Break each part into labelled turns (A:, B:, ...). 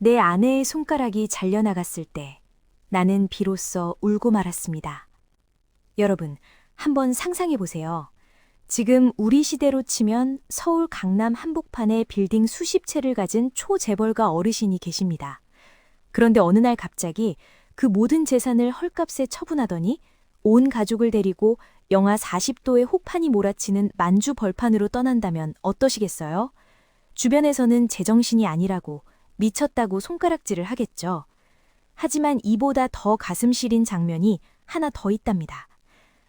A: 내 아내의 손가락이 잘려나갔을 때 나는 비로소 울고 말았습니다. 여러분, 한번 상상해 보세요. 지금 우리 시대로 치면 서울 강남 한복판에 빌딩 수십 채를 가진 초재벌가 어르신이 계십니다. 그런데 어느 날 갑자기 그 모든 재산을 헐값에 처분하더니 온 가족을 데리고 영하 40도의 혹판이 몰아치는 만주 벌판으로 떠난다면 어떠시겠어요? 주변에서는 제정신이 아니라고 미쳤다고 손가락질을 하겠죠. 하지만 이보다 더 가슴 시린 장면이 하나 더 있답니다.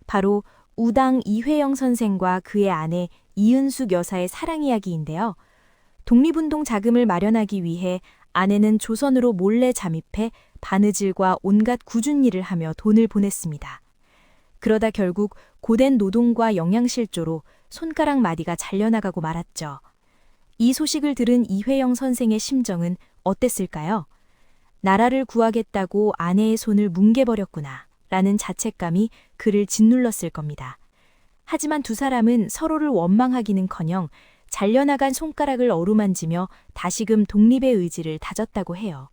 A: 바로 우당 이회영 선생과 그의 아내 이은숙 여사의 사랑 이야기인데요. 독립운동 자금을 마련하기 위해 아내는 조선으로 몰래 잠입해 바느질과 온갖 굳은 일을 하며 돈을 보냈습니다. 그러다 결국 고된 노동과 영양실조로 손가락 마디가 잘려나가고 말았죠. 이 소식을 들은 이회영 선생의 심정은 어땠을까요? 나라를 구하겠다고 아내의 손을 뭉개버렸구나 라는 자책감이 그를 짓눌렀을 겁니다. 하지만 두 사람은 서로를 원망하기는커녕 잘려나간 손가락을 어루만지며 다시금 독립의 의지를 다졌다고 해요.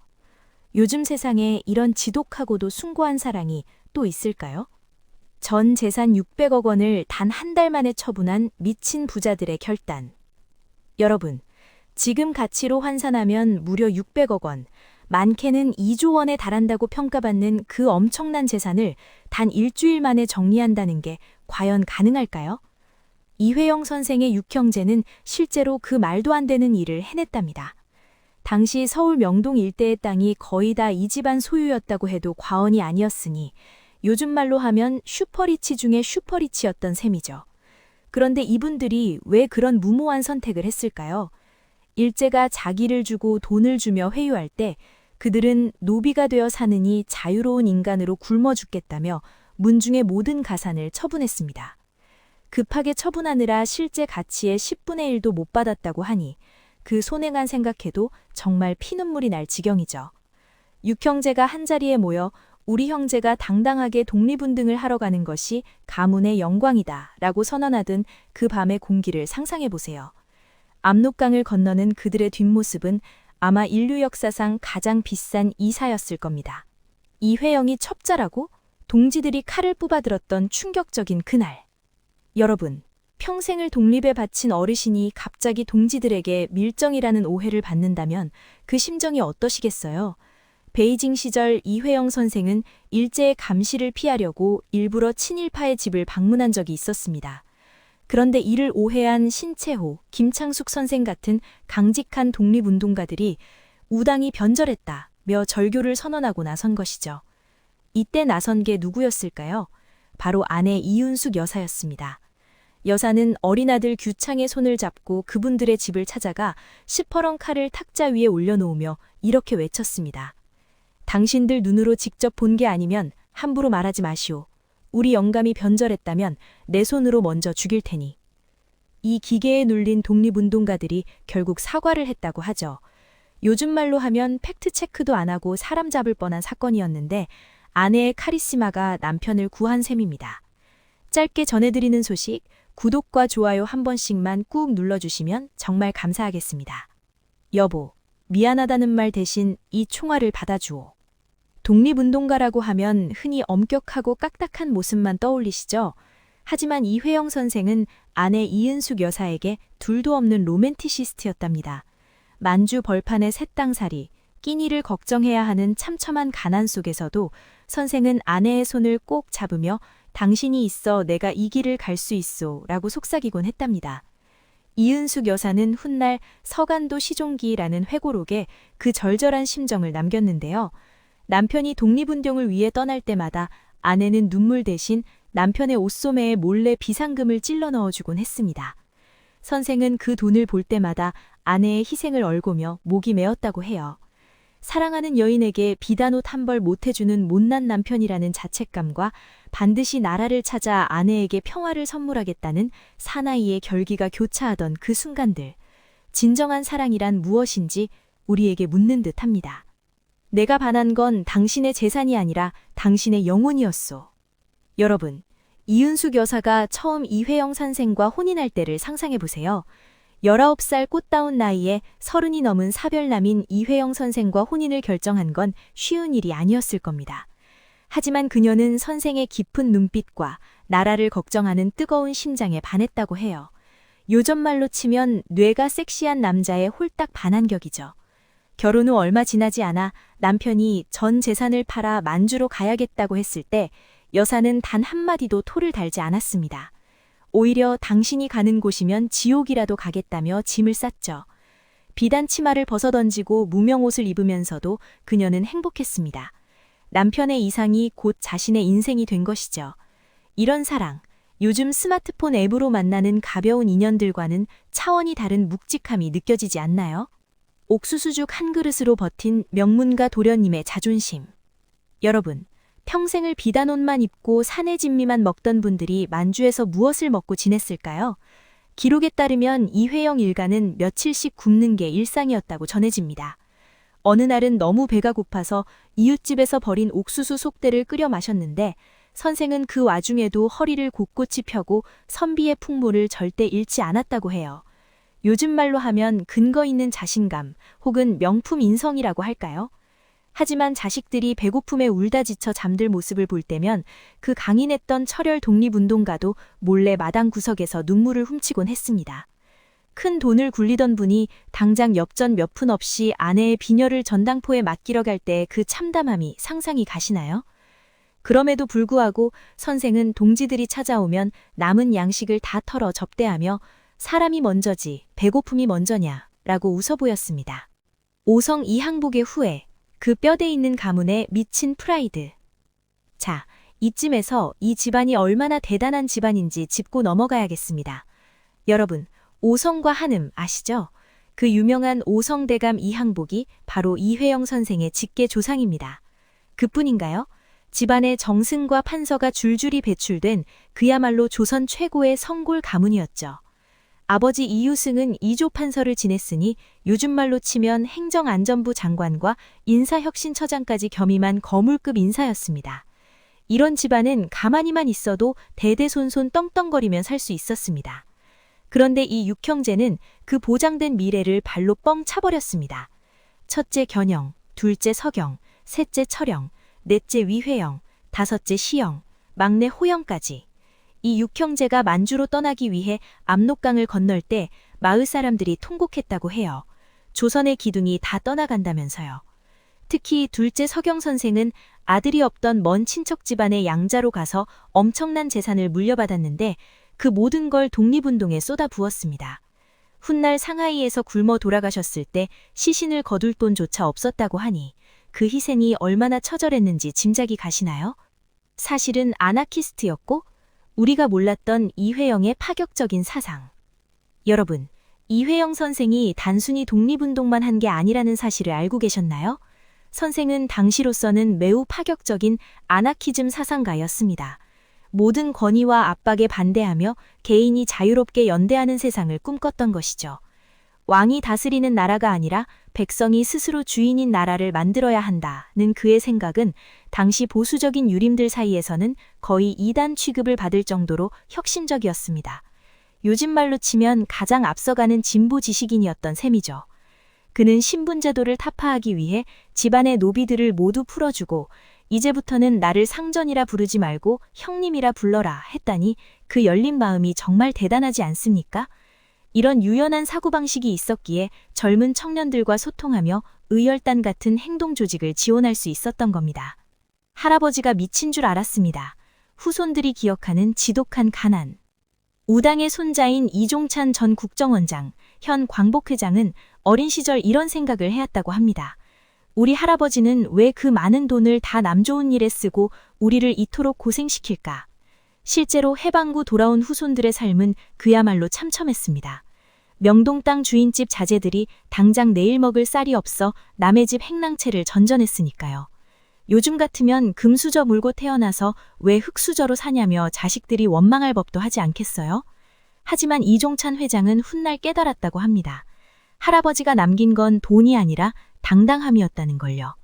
A: 요즘 세상에 이런 지독하고도 숭고한 사랑이 또 있을까요? 전 재산 600억 원을 단 한 달 만에 처분한 미친 부자들의 결단. 여러분, 지금 가치로 환산하면 무려 600억 원, 많게는 2조 원에 달한다고 평가받는 그 엄청난 재산을 단 일주일 만에 정리한다는 게 과연 가능할까요? 이회영 선생의 육형제는 실제로 그 말도 안 되는 일을 해냈답니다. 당시 서울 명동 일대의 땅이 거의 다 이 집안 소유였다고 해도 과언이 아니었으니 요즘 말로 하면 슈퍼리치 중에 슈퍼리치였던 셈이죠. 그런데 이분들이 왜 그런 무모한 선택을 했을까요? 일제가 자기를 주고 돈을 주며 회유할 때 그들은 노비가 되어 사느니 자유로운 인간으로 굶어 죽겠다며 문중의 모든 가산을 처분했습니다. 급하게 처분하느라 실제 가치의 10분의 1도 못 받았다고 하니 그 손해만 생각해도 정말 피눈물이 날 지경이죠. 육형제가 한자리에 모여 우리 형제가 당당하게 독립운동을 하러 가는 것이 가문의 영광이다 라고 선언하던 그 밤의 공기를 상상해 보세요. 압록강을 건너는 그들의 뒷모습은 아마 인류 역사상 가장 비싼 이사였을 겁니다. 이회영이 첩자라고? 동지들이 칼을 뽑아들었던 충격적인 그날. 여러분, 평생을 독립에 바친 어르신이 갑자기 동지들에게 밀정이라는 오해를 받는다면 그 심정이 어떠시겠어요? 베이징 시절 이회영 선생은 일제의 감시를 피하려고 일부러 친일파의 집을 방문한 적이 있었습니다. 그런데 이를 오해한 신채호, 김창숙 선생 같은 강직한 독립운동가들이 우당이 변절했다며 절교를 선언하고 나선 것이죠. 이때 나선 게 누구였을까요? 바로 아내 이은숙 여사였습니다. 여사는 어린 아들 규창의 손을 잡고 그분들의 집을 찾아가 시퍼런 칼을 탁자 위에 올려놓으며 이렇게 외쳤습니다. 당신들 눈으로 직접 본 게 아니면 함부로 말하지 마시오. 우리 영감이 변절했다면 내 손으로 먼저 죽일 테니. 이 기계에 눌린 독립운동가들이 결국 사과를 했다고 하죠. 요즘 말로 하면 팩트체크도 안 하고 사람 잡을 뻔한 사건이었는데 아내의 카리스마가 남편을 구한 셈입니다. 짧게 전해드리는 소식, 구독과 좋아요 한 번씩만 꾹 눌러주시면 정말 감사하겠습니다. 여보, 미안하다는 말 대신 이 총알을 받아주오. 독립운동가라고 하면 흔히 엄격하고 깍딱한 모습만 떠올리시죠? 하지만 이회영 선생은 아내 이은숙 여사에게 둘도 없는 로맨티시스트였답니다. 만주 벌판의 새땅살이, 끼니를 걱정해야 하는 참첨한 가난 속에서도 선생은 아내의 손을 꼭 잡으며 당신이 있어 내가 이 길을 갈 수 있소 라고 속삭이곤 했답니다. 이은숙 여사는 훗날 서간도 시종기라는 회고록에 그 절절한 심정을 남겼는데요. 남편이 독립운동을 위해 떠날 때마다 아내는 눈물 대신 남편의 옷소매에 몰래 비상금을 찔러 넣어주곤 했습니다. 선생은 그 돈을 볼 때마다 아내의 희생을 얼고며 목이 메었다고 해요. 사랑하는 여인에게 비단 옷 한 벌 못해주는 못난 남편이라는 자책감과 반드시 나라를 찾아 아내에게 평화를 선물하겠다는 사나이의 결기가 교차하던 그 순간들. 진정한 사랑이란 무엇인지 우리에게 묻는 듯합니다. 내가 반한 건 당신의 재산이 아니라 당신의 영혼이었소. 여러분, 이은숙 여사가 처음 이회영 선생과 혼인할 때를 상상해 보세요. 19살 꽃다운 나이에 30이 넘은 사별남인 이회영 선생과 혼인을 결정한 건 쉬운 일이 아니었을 겁니다. 하지만 그녀는 선생의 깊은 눈빛과 나라를 걱정하는 뜨거운 심장에 반했다고 해요. 요즘 말로 치면 뇌가 섹시한 남자에 홀딱 반한 격이죠. 결혼 후 얼마 지나지 않아 남편이 전 재산을 팔아 만주로 가야겠다고 했을 때 여사는 단 한마디도 토를 달지 않았습니다. 오히려 당신이 가는 곳이면 지옥이라도 가겠다며 짐을 쌌죠. 비단 치마를 벗어던지고 무명 옷을 입으면서도 그녀는 행복했습니다. 남편의 이상이 곧 자신의 인생이 된 것이죠. 이런 사랑, 요즘 스마트폰 앱으로 만나는 가벼운 인연들과는 차원이 다른 묵직함이 느껴지지 않나요? 옥수수죽 한 그릇으로 버틴 명문가 도련님의 자존심. 여러분, 평생을 비단 옷만 입고 사내 진미만 먹던 분들이 만주에서 무엇을 먹고 지냈을까요? 기록에 따르면 이회영 일가는 며칠씩 굶는 게 일상이었다고 전해집니다. 어느 날은 너무 배가 고파서 이웃집에서 버린 옥수수 속대를 끓여 마셨는데 선생은 그 와중에도 허리를 곳곳이 펴고 선비의 풍모를 절대 잃지 않았다고 해요. 요즘 말로 하면 근거 있는 자신감 혹은 명품 인성이라고 할까요? 하지만 자식들이 배고픔에 울다 지쳐 잠들 모습을 볼 때면 그 강인했던 철혈 독립운동가도 몰래 마당 구석에서 눈물을 훔치곤 했습니다. 큰 돈을 굴리던 분이 당장 엽전 몇 푼 없이 아내의 빈혈을 전당포에 맡기러 갈 때 그 참담함이 상상이 가시나요? 그럼에도 불구하고 선생은 동지들이 찾아오면 남은 양식을 다 털어 접대하며 사람이 먼저지 배고픔이 먼저냐 라고 웃어 보였습니다. 오성 이항복의 후예, 그 뼈대 있는 가문에 미친 프라이드. 자, 이쯤에서 이 집안이 얼마나 대단한 집안인지 짚고 넘어가야겠습니다. 여러분, 오성과 한음 아시죠? 그 유명한 오성대감 이항복이 바로 이회영 선생의 직계 조상입니다. 그뿐인가요? 집안에 정승과 판서가 줄줄이 배출된 그야말로 조선 최고의 성골 가문이었죠. 아버지 이유승은 이조 판서를 지냈으니 요즘 말로 치면 행정안전부 장관과 인사혁신처장까지 겸임한 거물급 인사였습니다. 이런 집안은 가만히만 있어도 대대손손 떵떵거리며 살 수 있었습니다. 그런데 이 육형제는 그 보장된 미래를 발로 뻥 차버렸습니다. 첫째 견영, 둘째 서경, 셋째 철영, 넷째 위회영, 다섯째 시영, 막내 호영까지. 이 육형제가 만주로 떠나기 위해 압록강을 건널 때 마을 사람들이 통곡했다고 해요. 조선의 기둥이 다 떠나간다면서요. 특히 둘째 서경 선생은 아들이 없던 먼 친척 집안의 양자로 가서 엄청난 재산을 물려받았는데 그 모든 걸 독립운동에 쏟아부었습니다. 훗날 상하이에서 굶어 돌아가셨을 때 시신을 거둘 돈조차 없었다고 하니 그 희생이 얼마나 처절했는지 짐작이 가시나요? 사실은 아나키스트였고 우리가 몰랐던 이회영의 파격적인 사상. 여러분, 이회영 선생이 단순히 독립운동만 한 게 아니라는 사실을 알고 계셨나요? 선생은 당시로서는 매우 파격적인 아나키즘 사상가였습니다. 모든 권위와 압박에 반대하며 개인이 자유롭게 연대하는 세상을 꿈꿨던 것이죠. 왕이 다스리는 나라가 아니라 백성이 스스로 주인인 나라를 만들어야 한다는 그의 생각은 당시 보수적인 유림들 사이에서는 거의 이단 취급을 받을 정도로 혁신적이었습니다. 요즘 말로 치면 가장 앞서가는 진보 지식인이었던 셈이죠. 그는 신분제도를 타파하기 위해 집안의 노비들을 모두 풀어주고 이제부터는 나를 상전이라 부르지 말고 형님이라 불러라 했다니 그 열린 마음이 정말 대단하지 않습니까? 이런 유연한 사고방식이 있었기에 젊은 청년들과 소통하며 의열단 같은 행동 조직을 지원할 수 있었던 겁니다. 할아버지가 미친 줄 알았습니다. 후손들이 기억하는 지독한 가난. 우당의 손자인 이종찬 전 국정원장, 현 광복회장은 어린 시절 이런 생각을 해왔다고 합니다. 우리 할아버지는 왜 그 많은 돈을 다 남 좋은 일에 쓰고 우리를 이토록 고생시킬까? 실제로 해방구 돌아온 후손들의 삶은 그야말로 참첨했습니다. 명동 땅 주인집 자제들이 당장 내일 먹을 쌀이 없어 남의 집 행랑채를 전전했으니까요. 요즘 같으면 금수저 물고 태어나서 왜 흙수저로 사냐며 자식들이 원망할 법도 하지 않겠어요? 하지만 이종찬 회장은 훗날 깨달았다고 합니다. 할아버지가 남긴 건 돈이 아니라 당당함이었다는 걸요.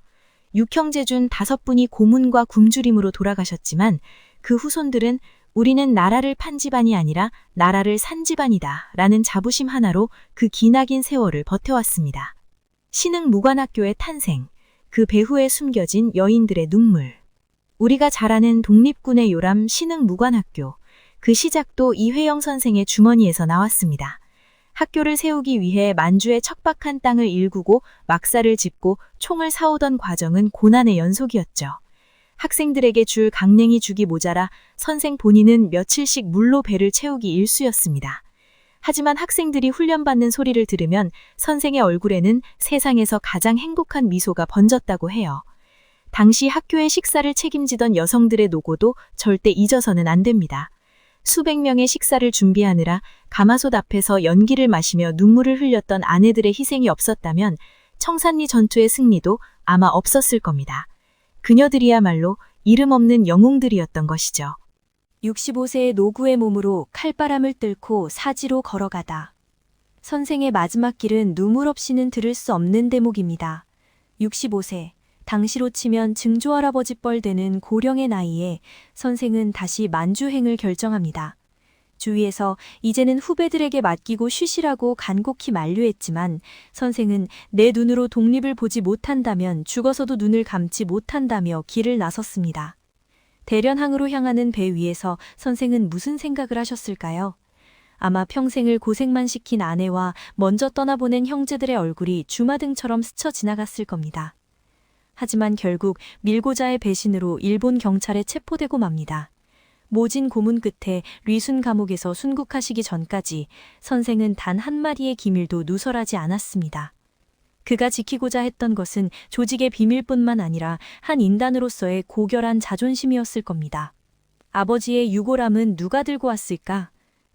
A: 육형제 중 5분이 고문과 굶주림으로 돌아가셨지만 그 후손들은
B: 우리는 나라를 판 집안이 아니라 나라를 산 집안이다 라는 자부심 하나로 그 기나긴 세월을 버텨왔습니다. 신흥무관학교의 탄생, 그 배후에 숨겨진 여인들의 눈물. 우리가 잘 아는 독립군의 요람 신흥무관학교, 그 시작도 이회영 선생의 주머니에서 나왔습니다. 학교를 세우기 위해 만주의 척박한 땅을 일구고 막사를 짚고 총을 사오던 과정은 고난의 연속이었죠. 학생들에게 줄 강냉이 죽이 모자라 선생 본인은 며칠씩 물로 배를 채우기 일쑤였습니다. 하지만 학생들이 훈련받는 소리를 들으면 선생의 얼굴에는 세상에서 가장 행복한 미소가 번졌다고 해요. 당시 학교의 식사를 책임지던 여성들의 노고도 절대 잊어서는 안 됩니다. 수백 명의 식사를 준비하느라 가마솥 앞에서 연기를 마시며 눈물을 흘렸던 아내들의 희생이 없었다면 청산리 전투의 승리도 아마 없었을 겁니다. 그녀들이야말로 이름 없는 영웅들이었던 것이죠.
A: 65세의 노구의 몸으로 칼바람을 뚫고 사지로 걸어가다. 선생의 마지막 길은 눈물 없이는 들을 수 없는 대목입니다. 65세, 당시로 치면 증조할아버지 뻘 되는 고령의 나이에 선생은 다시 만주행을 결정합니다. 주위에서 이제는 후배들에게 맡기고 쉬시라고 간곡히 만류했지만 선생은 내 눈으로 독립을 보지 못한다면 죽어서도 눈을 감지 못한다며 길을 나섰습니다. 대련항으로 향하는 배 위에서 선생은 무슨 생각을 하셨을까요? 아마 평생을 고생만 시킨 아내와 먼저 떠나보낸 형제들의 얼굴이 주마등처럼 스쳐 지나갔을 겁니다. 하지만 결국 밀고자의 배신으로 일본 경찰에 체포되고 맙니다. 모진 고문 끝에 리순 감옥에서 순국하시기 전까지 선생은 단 한마디의 기밀도 누설하지 않았습니다. 그가 지키고자 했던 것은 조직의 비밀뿐만 아니라 한 인단으로서의 고결한 자존심이었을 겁니다. 아버지의 유골함은 누가 들고 왔을까?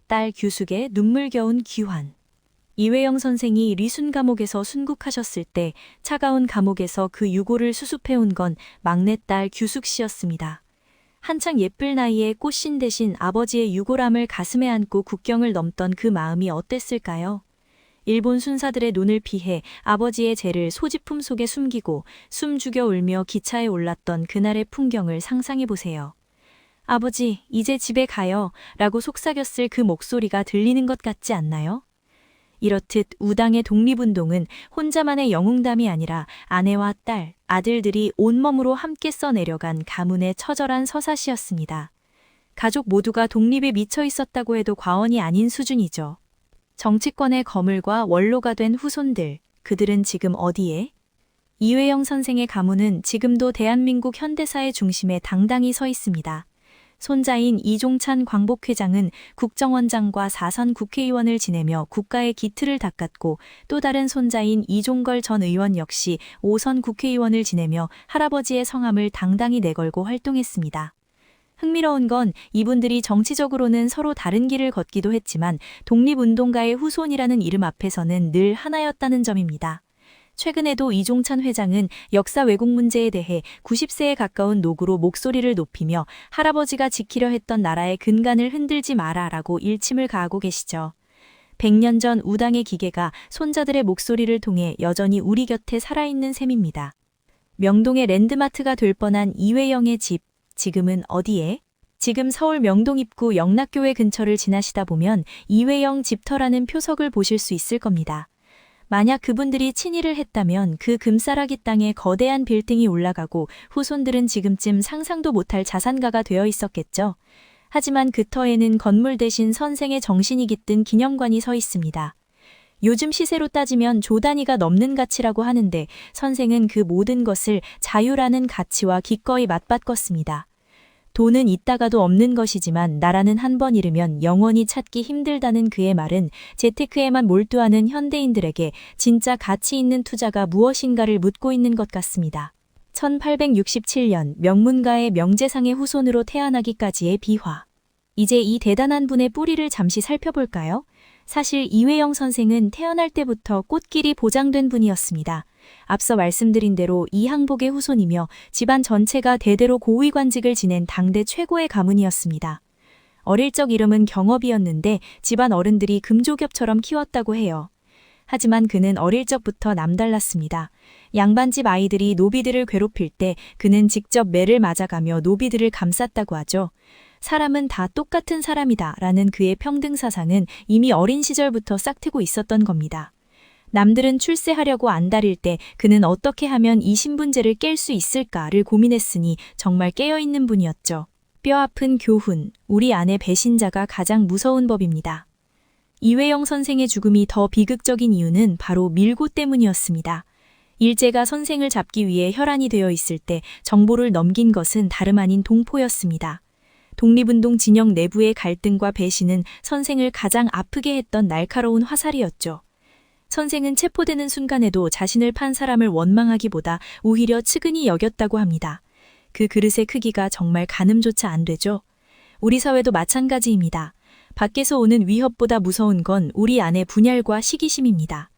A: 딸 규숙의 눈물겨운 귀환. 이회영 선생이 리순 감옥에서 순국하셨을 때 차가운 감옥에서 그 유골을 수습해온 건 막내딸 규숙 씨였습니다. 한창 예쁠 나이에 꽃신 대신 아버지의 유골함을 가슴에 안고 국경을 넘던 그 마음이 어땠을까요? 일본 순사들의 눈을 피해 아버지의 재를 소지품 속에 숨기고 숨 죽여 울며 기차에 올랐던 그날의 풍경을 상상해 보세요. 아버지, 이제 집에 가요 라고 속삭였을 그 목소리가 들리는 것 같지 않나요? 이렇듯 우당의 독립운동은 혼자만의 영웅담이 아니라 아내와 딸, 아들들이 온몸으로 함께 써내려간 가문의 처절한 서사시였습니다. 가족 모두가 독립에 미쳐 있었다고 해도 과언이 아닌 수준이죠. 정치권의 거물과 원로가 된 후손들, 그들은 지금 어디에? 이회영 선생의 가문은 지금도 대한민국 현대사의 중심에 당당히 서 있습니다. 손자인 이종찬 광복회장은 국정원장과 4선 국회의원을 지내며 국가의 기틀을 닦았고 또 다른 손자인 이종걸 전 의원 역시 5선 국회의원을 지내며 할아버지의 성함을 당당히 내걸고 활동했습니다. 흥미로운 건 이분들이 정치적으로는 서로 다른 길을 걷기도 했지만 독립운동가의 후손이라는 이름 앞에서는 늘 하나였다는 점입니다. 최근에도 이종찬 회장은 역사 왜곡 문제에 대해 90세에 가까운 노구로 목소리를 높이며 할아버지가 지키려 했던 나라의 근간을 흔들지 마라라고 일침을 가하고 계시죠. 100년 전 우당의 기계가 손자들의 목소리를 통해 여전히 우리 곁에 살아있는 셈입니다. 명동의 랜드마트가 될 뻔한 이회영의 집, 지금은 어디에? 지금 서울 명동 입구 영락교회 근처를 지나시다 보면 이회영 집터라는 표석을 보실 수 있을 겁니다. 만약 그분들이 친일을 했다면 그 금싸라기 땅에 거대한 빌딩이 올라가고 후손들은 지금쯤 상상도 못할 자산가가 되어 있었겠죠. 하지만 그 터에는 건물 대신 선생의 정신이 깃든 기념관이 서 있습니다. 요즘 시세로 따지면 조 단위가 넘는 가치라고 하는데 선생은 그 모든 것을 자유라는 가치와 기꺼이 맞바꿨습니다. 돈은 있다가도 없는 것이지만 나라는 한 번 잃으면 영원히 찾기 힘들다는 그의 말은 재테크에만 몰두하는 현대인들에게 진짜 가치 있는 투자가 무엇인가를 묻고 있는 것 같습니다. 1867년 명문가의 명재상의 후손으로 태어나기까지의 비화. 이제 이 대단한 분의 뿌리를 잠시 살펴볼까요? 사실 이회영 선생은 태어날 때부터 꽃길이 보장된 분이었습니다. 앞서 말씀드린 대로 이항복의 후손이며 집안 전체가 대대로 고위관직을 지낸 당대 최고의 가문이었습니다. 어릴 적 이름은 경업이었는데 집안 어른들이 금조겹처럼 키웠다고 해요. 하지만 그는 어릴 적부터 남달랐습니다. 양반집 아이들이 노비들을 괴롭힐 때 그는 직접 매를 맞아가며 노비들을 감쌌다고 하죠. 사람은 다 똑같은 사람이다 라는 그의 평등 사상은 이미 어린 시절부터 싹트고 있었던 겁니다. 남들은 출세하려고 안달일 때 그는 어떻게 하면 이 신분제를 깰 수 있을까를 고민했으니 정말 깨어있는 분이었죠. 뼈아픈 교훈, 우리 안의 배신자가 가장 무서운 법입니다. 이회영 선생의 죽음이 더 비극적인 이유는 바로 밀고 때문이었습니다. 일제가 선생을 잡기 위해 혈안이 되어 있을 때 정보를 넘긴 것은 다름 아닌 동포였습니다. 독립운동 진영 내부의 갈등과 배신은 선생을 가장 아프게 했던 날카로운 화살이었죠. 선생은 체포되는 순간에도 자신을 판 사람을 원망하기보다 오히려 측은히 여겼다고 합니다. 그 그릇의 크기가 정말 가늠조차 안 되죠. 우리 사회도 마찬가지입니다. 밖에서 오는 위협보다 무서운 건 우리 안의 분열과 시기심입니다.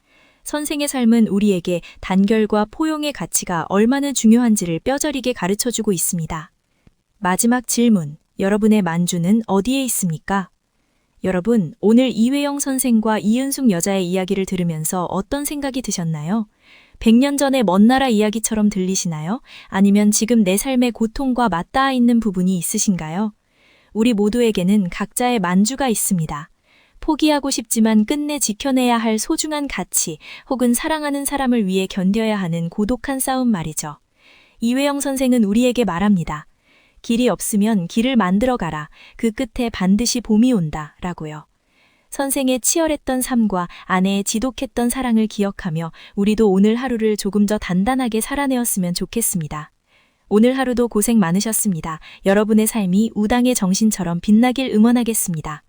A: 선생의 삶은 우리에게 단결과 포용의 가치가 얼마나 중요한지를 뼈저리게 가르쳐주고 있습니다. 마지막 질문, 여러분의 만주는 어디에 있습니까? 여러분, 오늘 이회영 선생과 이은숙 여자의 이야기를 들으면서 어떤 생각이 드셨나요? 100년 전의 먼 나라 이야기처럼 들리시나요? 아니면 지금 내 삶의 고통과 맞닿아 있는 부분이 있으신가요? 우리 모두에게는 각자의 만주가 있습니다. 포기하고 싶지만 끝내 지켜내야 할 소중한 가치 혹은 사랑하는 사람을 위해 견뎌야 하는 고독한 싸움 말이죠. 이회영 선생은 우리에게 말합니다. 길이 없으면 길을 만들어 가라. 그 끝에 반드시 봄이 온다. 라고요. 선생의 치열했던 삶과 아내의 지독했던 사랑을 기억하며 우리도 오늘 하루를 조금 더 단단하게 살아내었으면 좋겠습니다. 오늘 하루도 고생 많으셨습니다. 여러분의 삶이 우당의 정신처럼 빛나길 응원하겠습니다.